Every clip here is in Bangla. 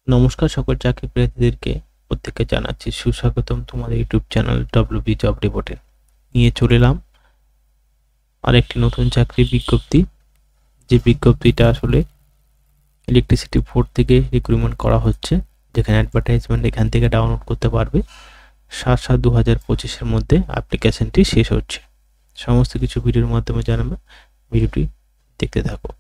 নমস্কার সকল চাকরি প্রার্থীদেরকে প্রত্যেককে জানাচ্ছি সুস্বাগতম তোমাদের ইউটিউব চ্যানেল ডব্লিউবি জব রিপোর্টে নিয়ে চলে এলাম আরেকটি নতুন চাকরির বিজ্ঞপ্তি। যে বিজ্ঞপ্তিটা আসলে ইলেকট্রিসিটি বোর্ড থেকে রিক্রুটমেন্ট করা হচ্ছে, যেখানে অ্যাডভার্টাইজমেন্ট এখান থেকে ডাউনলোড করতে পারবে। 7/7/2025-এর মধ্যে অ্যাপ্লিকেশনটি শেষ হচ্ছে। সমস্ত কিছু ভিডিওর মাধ্যমে জানাবে, ভিডিওটি দেখতে থাকো।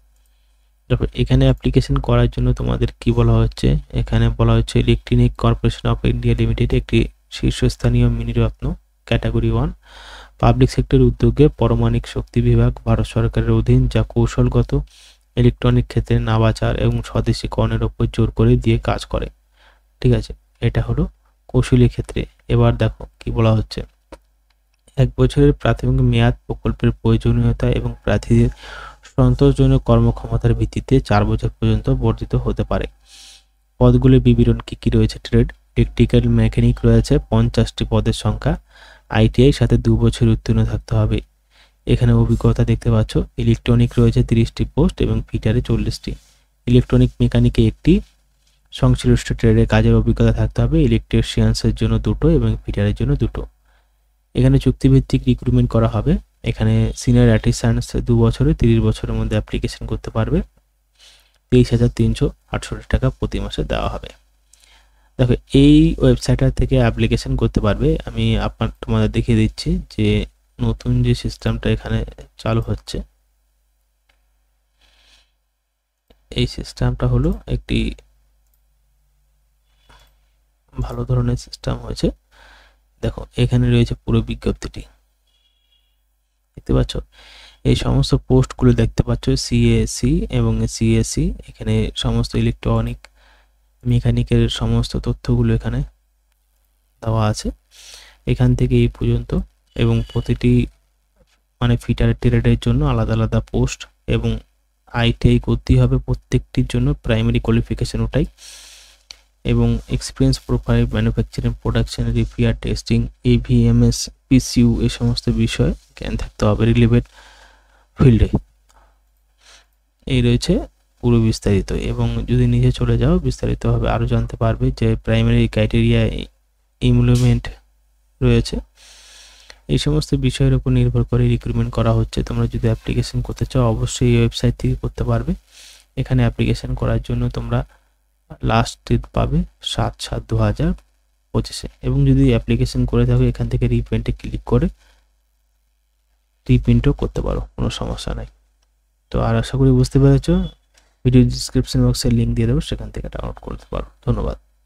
দেখো এখানে অ্যাপ্লিকেশন করার জন্য তোমাদের কি বলা হচ্ছে, এখানে বলা হচ্ছে electronic corporation of India limited একটি শীর্ষস্থানীয় মিনিরত্ন ক্যাটাগরি 1 পাবলিক সেক্টর উদ্যোগে পারমাণবিক শক্তি বিভাগ ভারত সরকারের অধীন, যা কৌশলগত ইলেকট্রনিক ক্ষেত্রে নবাচার এবং স্বদেশীকরণের উপর জোর করে দিয়ে কাজ করে। ঠিক আছে, এটা হলো কৌশলী ক্ষেত্রে। এবার দেখো কি বলা হচ্ছে, 1 বছরের প্রাথমিক মেয়াদ, প্রকল্পের প্রয়োজনীয়তা এবং প্রার্থীদের সন্তোষজনক কর্মক্ষমতার ভিত্তিতে 4 বছর পর্যন্ত বর্ধিত হতে পারে। পদগুলির বিবরণ কি কি রয়েছে, ট্রেড ইলেকট্রিক্যাল মেকানিক রয়েছে 50টি পদের সংখ্যা, আইটিআই সাথে 2 বছর উত্তীর্ণ থাকতে হবে। এখানে অভিজ্ঞতা দেখতে পাচ্ছ, ইলেকট্রনিক রয়েছে 30টি পোস্ট এবং ফিটারে 40টি। ইলেকট্রনিক মেকানিকে একটি, সংশ্লিষ্ট ট্রেডের কাজের অভিজ্ঞতা থাকতে হবে। ইলেকট্রিশিয়ানসের জন্য 2টো এবং ফিটারের জন্য 2টো। এখানে চুক্তিভিত্তিক রিক্রুটমেন্ট করা হবে। এখানে সিনিয়র আর্টিসানস 2 বছরে 30 বছরের মধ্যে অ্যাপ্লিকেশন করতে পারবে। 23,368 টাকা প্রতি মাসে দেওয়া হবে। দেখো এই ওয়েবসাইটটা থেকে অ্যাপ্লিকেশন করতে পারবে। আমি তোমাদের দেখিয়ে দিচ্ছি যে নতুন যে সিস্টেমটা এখানে চালু হচ্ছে, এই সিস্টেমটা হলো একটি ভালো ধরনের সিস্টেম হয়েছে। দেখো এখানে রয়েছে পুরো বিজ্ঞপ্তিটি, দেখতে পাচ্ছ। এই সমস্ত পোস্টগুলো দেখতে পাচ্ছ, সিএসসি এবং সিএসসি। এখানে সমস্ত ইলেকট্রনিক মেকানিকের সমস্ত তথ্যগুলো এখানে দেওয়া আছে, এখান থেকে এই পর্যন্ত। এবং প্রতিটি ফিটার ট্রেডের জন্য আলাদা আলাদা পোস্ট, এবং আইটিআই করতেই হবে প্রত্যেকটির জন্য, প্রাইমারি কোয়ালিফিকেশন ওটাই। এবং experience profile, manufacturing, production, repair, testing, EVMs, PCU এই সমস্ত বিষয়ে জ্ঞান থাকতে হবে রিলেভেন্ট ফিল্ডে। এই রয়েছে পুরো বিস্তারিত। এবং যদি নিচে চলে যাও বিস্তারিতভাবে আরও জানতে পারবে যে প্রাইমারি ক্রাইটেরিয়া, এমপ্লয়মেন্ট রয়েছে। এই সমস্ত বিষয়ের উপর নির্ভর করে রিক্রুটমেন্ট করা হচ্ছে। তোমরা যদি অ্যাপ্লিকেশন করতে চাও অবশ্যই এই ওয়েবসাইট থেকে করতে পারবে। এখানে অ্যাপ্লিকেশন করার জন্য তোমরা লাস্ট ডেট পাবে 7/7/2025-এ। এবং যদি অ্যাপ্লিকেশন করে থাকো এখান থেকে রিপ্রিন্টে ক্লিক করে রিপ্রিন্টও করতে পারো, কোনো সমস্যা নাই। তো আর আশা করি বুঝতে পেরেছো। ভিডিও ডিসক্রিপশন বক্সে লিঙ্ক দিয়ে দেবো, সেখান থেকে ডাউনলোড করতে পারো। ধন্যবাদ।